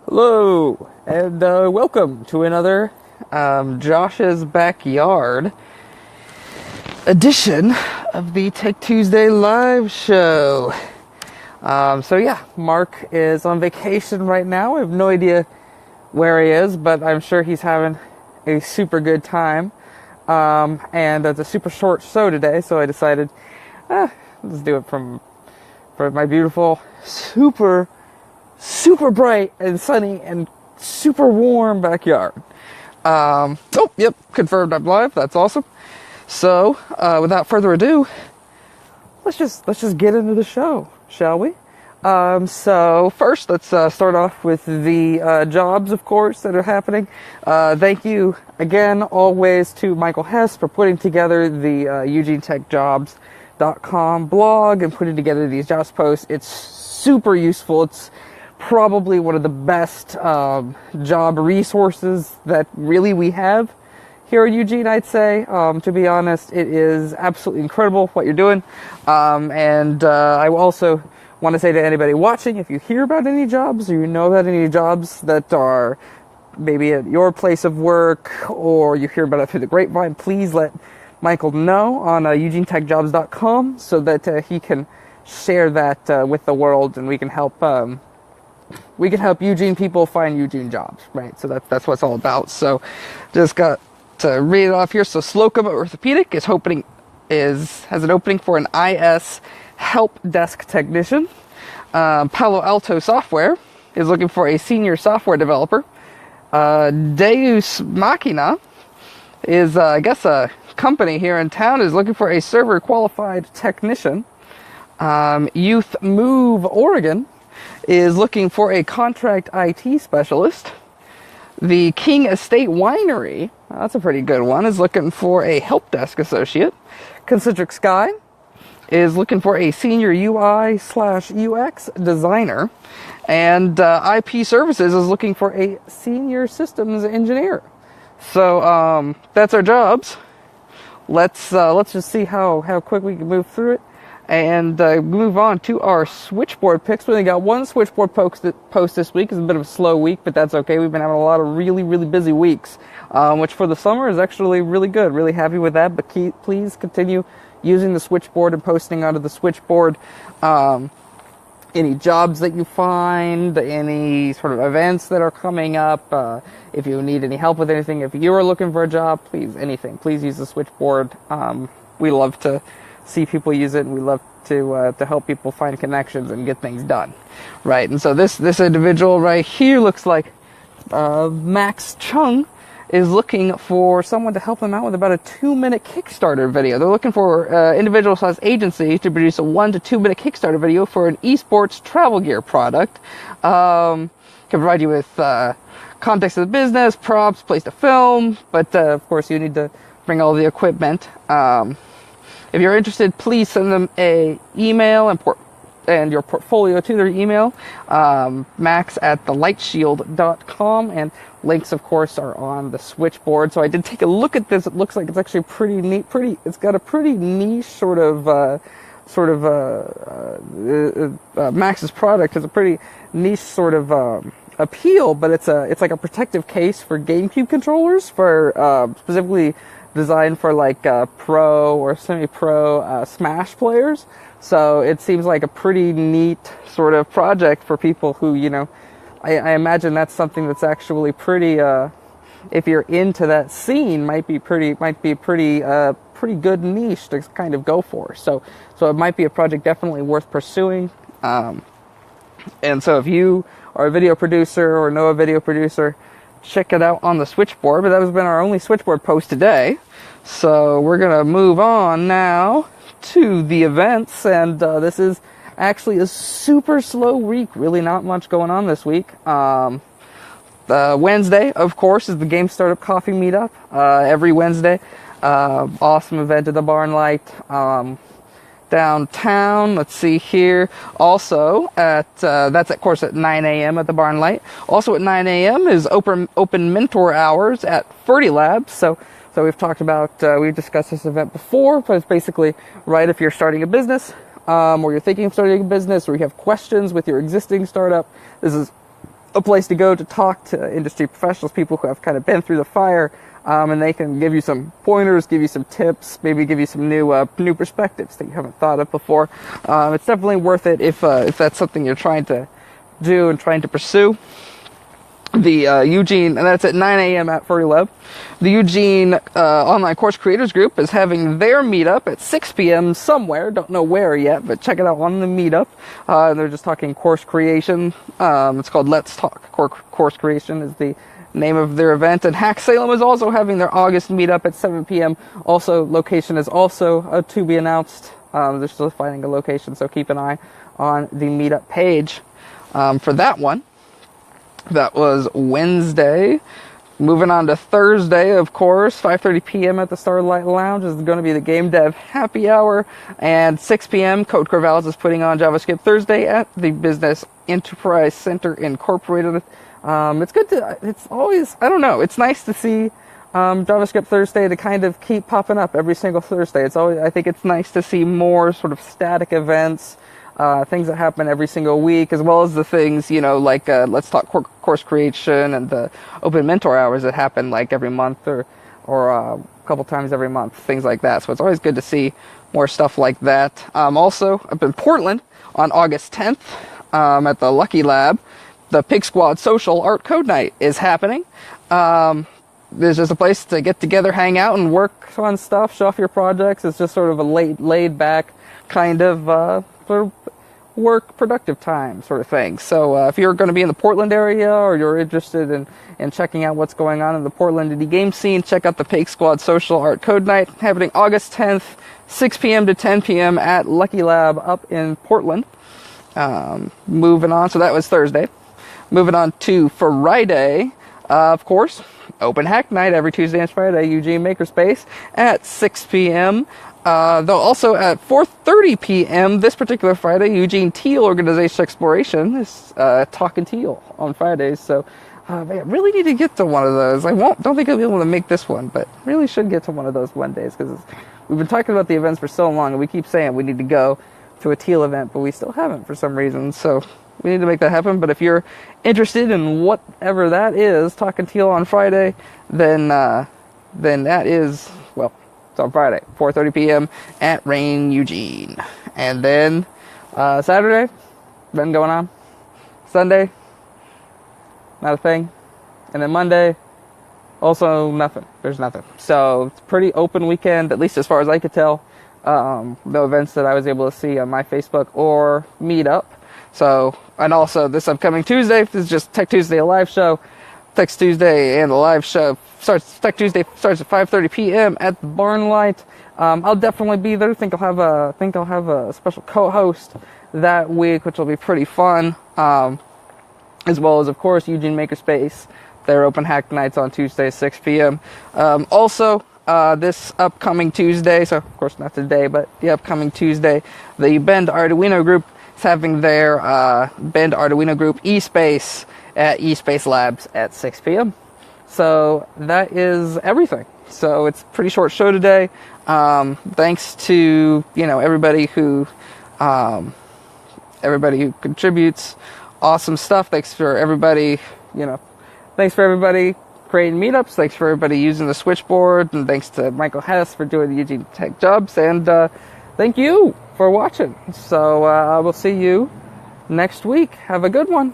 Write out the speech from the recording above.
Hello, and welcome to another Josh's Backyard edition of the TechTuesday live show. So yeah, Mark is on vacation right now. I have no idea where he is, but I'm sure he's having a super good time. And it's a super short show today, so I decided, let's do it from my beautiful, super bright and sunny and super warm backyard. Yep, confirmed I'm live. That's awesome. So, without further ado, let's just get into the show, shall we? So first, let's start off with the jobs, of course, that are happening. Thank you again, always, to Michael Hess for putting together the EugeneTechJobs.com blog and putting together these jobs posts. It's super useful. It's probably one of the best job resources that really we have here in Eugene, I'd say. To be honest, it is absolutely incredible what you're doing. And I also want to say to anybody watching, if you hear about any jobs or you know about any jobs that are maybe at your place of work or you hear about it through the grapevine, please let Michael know on EugeneTechJobs.com so that he can share that with the world, and we can help Eugene people find Eugene jobs, right? So that's what it's all about. So just got to read it off here. So Slocum Orthopedic has an opening for an IS help desk technician. Palo Alto Software is looking for a senior software developer. Deus Machina is, I guess, a company here in town, is looking for a server qualified technician. Youth Move Oregon is looking for a contract IT specialist. The King Estate Winery, that's a pretty good one, is looking for a help desk associate. Concentric Sky is looking for a senior UI/UX designer. And IP Services is looking for a senior systems engineer. So that's our jobs. Let's just see how quick we can move through it. And move on to our switchboard picks. We only got one switchboard post this week. It's a bit of a slow week, but that's okay. We've been having a lot of really busy weeks, which for the summer is actually really good. Really happy with that. But please continue using the switchboard and posting onto the switchboard any jobs that you find, any sort of events that are coming up. If you need any help with anything, if you are looking for a job, please use the switchboard. We love to see people use it, and we love to help people find connections and get things done, right? And so this individual right here looks like Max Chung is looking for someone to help them out with about a 2-minute Kickstarter video. They're looking for individual-sized agency to produce a 1 to 2 minute Kickstarter video for an esports travel gear product. Can provide you with context of the business, props, place to film, but of course you need to bring all the equipment. If you're interested, please send them a email and your portfolio to their email, max@thelightshield.com, and links, of course, are on the switchboard. So I did take a look at this. It looks like it's actually pretty neat. It's got a pretty niche Max's product has a pretty niche sort of appeal, but it's like a protective case for GameCube controllers, for specifically designed for like pro or semi-pro Smash players. So it seems like a pretty neat sort of project for people who, I imagine that's something that's actually pretty, if you're into that scene, might be pretty good niche to kind of go for. So it might be a project definitely worth pursuing. And so if you are a video producer or know a video producer, check it out on the switchboard. But that has been our only switchboard post today. So we're going to move on now to the events. And this is actually a super slow week. Really not much going on this week. Wednesday, of course, is the Game Startup Coffee Meetup. Every Wednesday. Awesome event at the Barn Light. Downtown. Let's see here. Also that's of course at 9 a.m. at the Barn Light. Also at 9 a.m. is open mentor hours at Ferdy Labs. So we've discussed this event before, but it's basically right if you're starting a business, or you're thinking of starting a business, or you have questions with your existing startup. This is a place to go to talk to industry professionals, people who have kind of been through the fire, and they can give you some pointers, give you some tips, maybe give you some new perspectives that you haven't thought of before. It's definitely worth it if that's something you're trying to do and trying to pursue. The Eugene, and that's at 9 a.m. at Furry Lab. The Eugene Online Course Creators Group is having their meetup at 6 p.m. somewhere. Don't know where yet, but check it out on the meetup. They're just talking course creation. It's called Let's Talk Course Creation is the name of their event. And Hack Salem is also having their August meetup at 7 p.m. Also, location is also to be announced. They're still finding a location, so keep an eye on the meetup page for that one. That was Wednesday. Moving on to Thursday, of course, 5:30 p.m. at the Starlight Lounge is going to be the Game Dev Happy Hour, and 6 p.m. Code Corvallis is putting on JavaScript Thursday at the Business Enterprise Center Incorporated. It's good to, it's always, I don't know, it's nice to see JavaScript Thursday to kind of keep popping up every single Thursday. It's always, I think it's nice to see more sort of static events, things that happen every single week, as well as the things, like Let's Talk Course Creation and the Open Mentor Hours that happen like every month or a couple times every month, things like that. So it's always good to see more stuff like that. Also, up in Portland on August 10th at the Lucky Lab, the Pig Squad Social Art Code Night is happening. There's just a place to get together, hang out, and work on stuff, show off your projects. It's just sort of a laid back kind of sort of work productive time sort of thing. So if you're going to be in the Portland area, or you're interested in checking out what's going on in the Portland indie game scene, check out the Pig Squad Social Art Code Night happening August 10th, 6 p.m. to 10 p.m. at Lucky Lab up in Portland. Moving on, so that was Thursday. Moving on to Friday, of course, Open Hack Night every Tuesday and Friday, Eugene Makerspace at 6 p.m. Though also at 4:30 p.m. this particular Friday, Eugene Teal Organization Exploration is talking teal on Fridays. So I really need to get to one of those. Don't think I'll be able to make this one, but really should get to one of those one days, because we've been talking about the events for so long, and we keep saying we need to go to a teal event, but we still haven't for some reason. So we need to make that happen. But if you're interested in whatever that is, talking teal on Friday, then that is, well, it's on Friday, 4:30 p.m. at Rain Eugene. And then Saturday, nothing going on. Sunday, not a thing. And then Monday, also nothing. There's nothing. So it's a pretty open weekend, at least as far as I could tell. No events that I was able to see on my Facebook or Meetup. So, and also this upcoming Tuesday, this is just Tech Tuesday, a live show. Tech Tuesday and the live show Tech Tuesday starts at 5:30 p.m. at the Barn Light. I'll definitely be there. Think I'll have a special co-host that week, which will be pretty fun. As well as, of course, Eugene Makerspace. Their open hack nights on Tuesday, 6 p.m. Also, this upcoming Tuesday, so of course not today, but the upcoming Tuesday, the Bend Arduino group is having their Bend Arduino group eSpace at eSpace Labs at 6 p.m. So that is everything. So it's a pretty short show today. Thanks to everybody who contributes. Awesome stuff. Thanks for everybody. Thanks for everybody creating meetups. Thanks for everybody using the Switchboard, and thanks to Michael Hess for doing the Eugene Tech Jobs. And thank you for watching. So I will see you next week. Have a good one.